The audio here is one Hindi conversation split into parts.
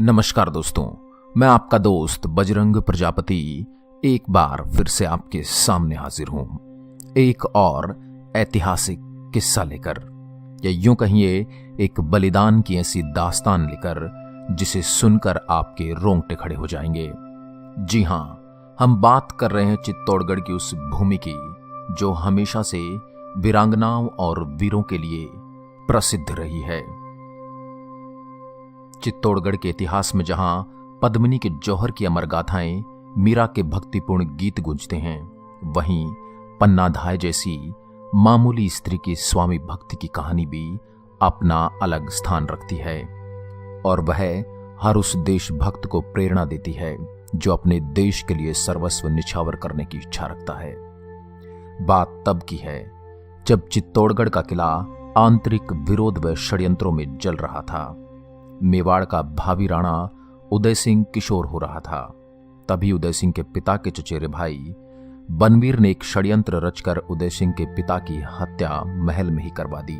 नमस्कार दोस्तों, मैं आपका दोस्त बजरंग प्रजापति एक बार फिर से आपके सामने हाजिर हूं एक और ऐतिहासिक किस्सा लेकर, या यूं कहिए एक बलिदान की ऐसी दास्तान लेकर जिसे सुनकर आपके रोंगटे खड़े हो जाएंगे। जी हां, हम बात कर रहे हैं चित्तौड़गढ़ की उस भूमि की जो हमेशा से वीरांगनाओं और वीरों के लिए प्रसिद्ध रही है। चित्तौड़गढ़ के इतिहास में जहां पद्मिनी के जौहर की अमर गाथाएं, मीरा के भक्तिपूर्ण गीत गूंजते हैं, वहीं पन्ना धाय जैसी मामूली स्त्री की स्वामी भक्ति की कहानी भी अपना अलग स्थान रखती है। और वह हर उस देशभक्त को प्रेरणा देती है जो अपने देश के लिए सर्वस्व निछावर करने की इच्छा रखता है। बात तब की है जब चित्तौड़गढ़ का किला आंतरिक विरोध व षड्यंत्रों में जल रहा था। मेवाड़ का भावी राणा उदय सिंह किशोर हो रहा था। तभी उदय सिंह के पिता के चचेरे भाई बनवीर ने एक षड्यंत्र रचकर उदय सिंह के पिता की हत्या महल में ही करवा दी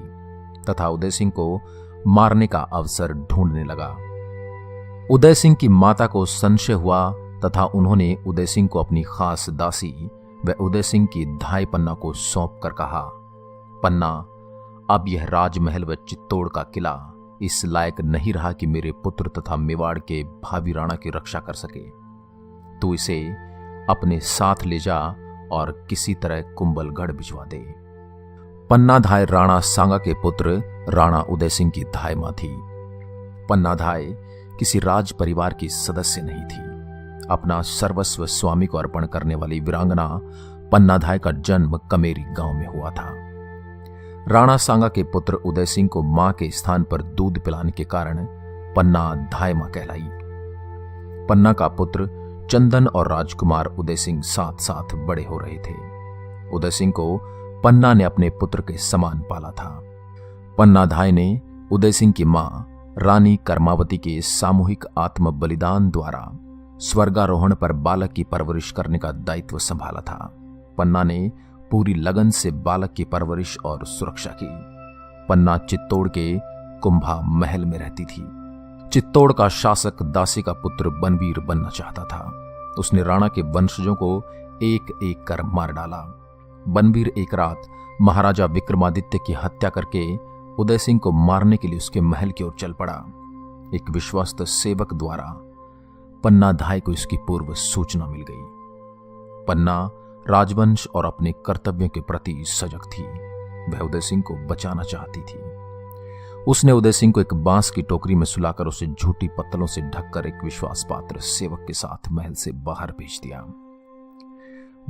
तथा उदय सिंह को मारने का अवसर ढूंढने लगा। उदय सिंह की माता को संशय हुआ तथा उन्होंने उदय सिंह को अपनी खास दासी व उदय सिंह की धाय पन्ना को सौंप कर कहा, पन्ना, अब यह राजमहल व चित्तौड़ का किला इस लायक नहीं रहा कि मेरे पुत्र तथा मेवाड़ के भावी राणा की रक्षा कर सके। तू इसे अपने साथ ले जा और किसी तरह कुंभलगढ़ भिजवा दे। पन्ना धाय राणा सांगा के पुत्र राणा उदय सिंह की धाय मां थी। पन्ना धाय किसी राज परिवार की सदस्य नहीं थी। अपना सर्वस्व स्वामी को अर्पण करने वाली वीरांगना पन्ना धाय का जन्म कमेरी गांव में हुआ था। राणा सांगा के पुत्र उदय सिंह को मां के स्थान पर दूध पिलाने के कारण पन्ना धाय मां कहलाई। पन्ना का पुत्र चंदन और राजकुमार उदय सिंह साथ साथ बड़े हो रहे थे। उदय सिंह को पन्ना ने अपने पुत्र के समान पाला था। पन्ना धाय ने उदय सिंह की मां रानी कर्मावती के सामूहिक आत्म बलिदान द्वारा स्वर्गारोहण पर बालक की परवरिश करने का दायित्व संभाला था। पन्ना ने पूरी लगन से बालक की परवरिश और सुरक्षा की। पन्ना चित्तौड़ के कुंभा महल में रहती थी। चित्तौड़ का शासक दासी का पुत्र बनवीर बनना चाहता था। उसने राणा के वंशजों को एक एक कर मार डाला। बनवीर एक रात महाराजा विक्रमादित्य की हत्या करके उदय सिंह को मारने के लिए उसके महल की ओर चल पड़ा। एक विश्वस्त सेवक द्वारा पन्ना धाय को इसकी पूर्व सूचना मिल गई। पन्ना राजवंश और अपने कर्तव्यों के प्रति सजग थी। वह उदय सिंह को बचाना चाहती थी। उसने उदय सिंह को एक बांस की टोकरी में सुलाकर उसे झूठी पत्तलों से ढककर एक विश्वास पात्र सेवक के साथ महल से बाहर भेज दिया।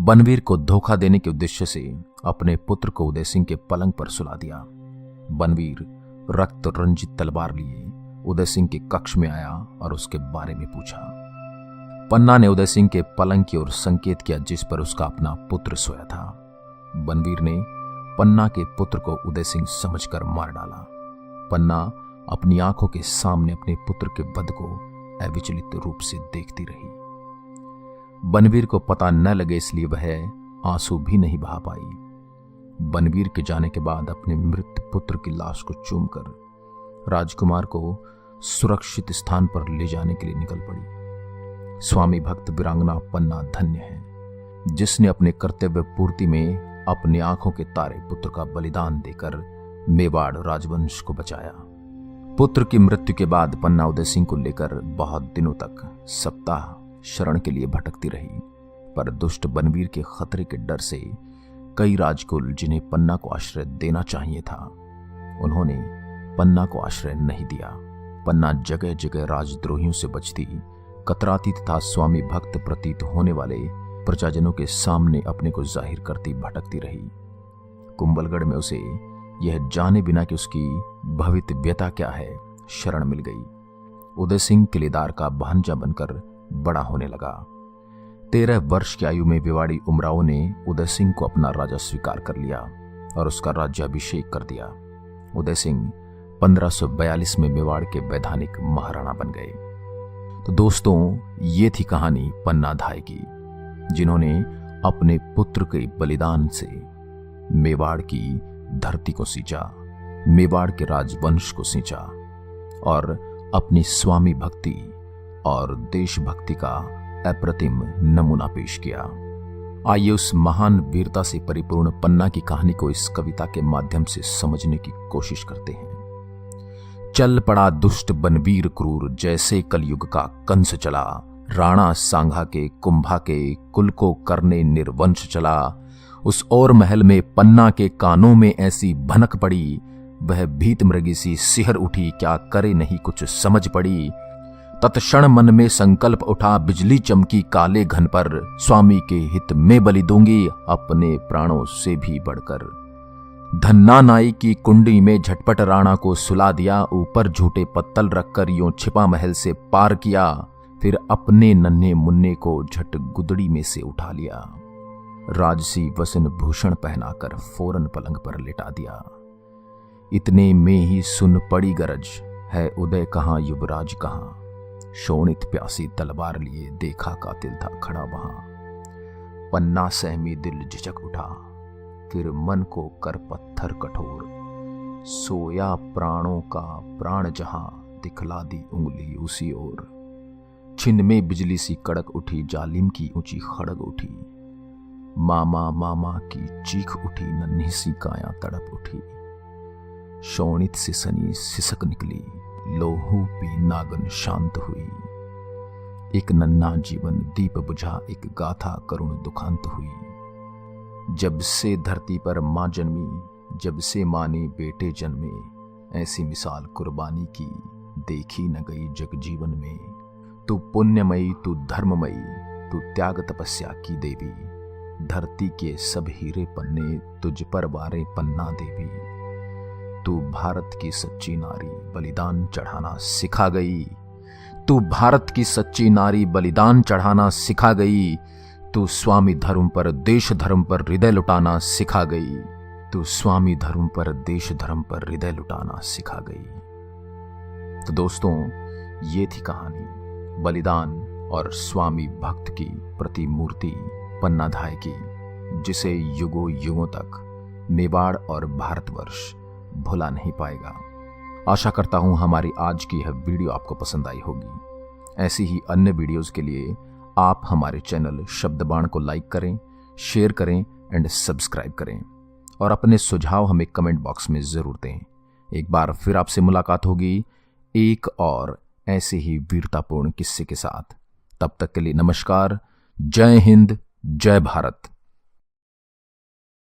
बनवीर को धोखा देने के उद्देश्य से अपने पुत्र को उदय सिंह के पलंग पर सुला दिया। बनवीर रक्त रंजित तलवार लिए उदय सिंह के कक्ष में आया और उसके बारे में पूछा। पन्ना ने उदय सिंह के पलंग की ओर संकेत किया जिस पर उसका अपना पुत्र सोया था। बनवीर ने पन्ना के पुत्र को उदय सिंह समझकर मार डाला। पन्ना अपनी आंखों के सामने अपने पुत्र के वध को अविचलित रूप से देखती रही। बनवीर को पता न लगे इसलिए वह आंसू भी नहीं बहा पाई। बनवीर के जाने के बाद अपने मृत पुत्र की लाश को चूमकर राजकुमार को सुरक्षित स्थान पर ले जाने के लिए निकल पड़ी। स्वामी भक्त वीरांगना पन्ना धन्य है जिसने अपने कर्तव्य पूर्ति में अपनी आंखों के तारे पुत्र का बलिदान देकर मेवाड़ राजवंश को बचाया। पुत्र की मृत्यु के बाद पन्ना उदय सिंह को लेकर बहुत दिनों तक सप्ताह शरण के लिए भटकती रही, पर दुष्ट बनवीर के खतरे के डर से कई राजकुल जिन्हें पन्ना को आश्रय देना चाहिए था, उन्होंने पन्ना को आश्रय नहीं दिया। पन्ना जगह जगह राजद्रोहियों से बचती, कतराती तथा स्वामी भक्त प्रतीत होने वाले प्रजाजनों के सामने अपने को जाहिर करती भटकती रही। कुंभलगढ़ में उसे यह जाने बिना कि उसकी भवित व्यता क्या है शरण मिल गई। उदय सिंह किलेदार का भांजा बनकर बड़ा होने लगा। 13 वर्ष की आयु में बिवाड़ी उमराव ने उदय सिंह को अपना राजा स्वीकार कर लिया और उसका राज्याभिषेक कर दिया। उदय सिंह 1542 में मेवाड़ के वैधानिक महाराणा बन गए। तो दोस्तों, ये थी कहानी पन्ना धाय की, जिन्होंने अपने पुत्र के बलिदान से मेवाड़ की धरती को सींचा, मेवाड़ के राजवंश को सींचा और अपनी स्वामी भक्ति और देशभक्ति का अप्रतिम नमूना पेश किया। आइए उस महान वीरता से परिपूर्ण पन्ना की कहानी को इस कविता के माध्यम से समझने की कोशिश करते हैं। चल पड़ा दुष्ट बनवीर क्रूर, जैसे कलयुग का कंस चला। राणा सांघा के कुंभा के कुल को करने निर्वंश चला। उस और महल में पन्ना के कानों में ऐसी भनक पड़ी, वह भीत मृगी सी सिहर उठी, क्या करे नहीं कुछ समझ पड़ी। तत्क्षण मन में संकल्प उठा, बिजली चमकी काले घन पर। स्वामी के हित में बलि दूंगी, अपने प्राणों से भी बढ़कर। धन्ना नाई की कुंडी में झटपट राणा को सुला दिया। ऊपर झूठे पत्तल रखकर यूं छिपा महल से पार किया। फिर अपने नन्हे मुन्ने को झट गुदड़ी में से उठा लिया। राजसी वसन भूषण पहनाकर फौरन पलंग पर लिटा दिया। इतने में ही सुन पड़ी गरज, है उदय कहाँ युवराज कहाँ। शोणित प्यासी तलवार लिए देखा कातिल था खड़ा वहां। पन्ना सहमी दिल झिझक उठा, फिर मन को कर पत्थर कठोर। सोया प्राणों का प्राण जहां, दिखला दी उंगली उसी ओर। छिन में बिजली सी कड़क उठी, जालिम की ऊंची खड़ग उठी। मामा मामा की चीख उठी, नन्ही सी काया तड़प उठी। शोणित से सनी सिसक निकली, लोहू पी नागन शांत हुई। एक नन्हा जीवन दीप बुझा, एक गाथा करुण दुखांत हुई। जब से धरती पर मां जन्मी, जब से मां ने बेटे जन्मे। ऐसी मिसाल कुर्बानी की देखी न गई जग जीवन में। तू पुण्यमयी तू धर्ममयी, तू त्याग तपस्या की देवी। धरती के सब हीरे पन्ने तुझ पर वारे पन्ना देवी। तू भारत की सच्ची नारी, बलिदान चढ़ाना सिखा गई। तू भारत की सच्ची नारी, बलिदान चढ़ाना सिखा गई। तू स्वामी धर्म पर देश धर्म पर हृदय लुटाना सिखा गई। तू स्वामी धर्म पर देश धर्म पर हृदय लुटाना सिखा गई। तो दोस्तों, ये थी कहानी बलिदान और स्वामी भक्त की प्रतिमूर्ति पन्नाधाय की, जिसे युगों युगों तक मेवाड़ और भारतवर्ष भुला नहीं पाएगा। आशा करता हूं हमारी आज की यह वीडियो आपको पसंद आई होगी। ऐसी ही अन्य वीडियोस के लिए आप हमारे चैनल शब्दबाण को लाइक करें, शेयर करें एंड सब्सक्राइब करें और अपने सुझाव हमें कमेंट बॉक्स में जरूर दें। एक बार फिर आपसे मुलाकात होगी एक और ऐसे ही वीरतापूर्ण किस्से के साथ। तब तक के लिए नमस्कार। जय हिंद, जय भारत।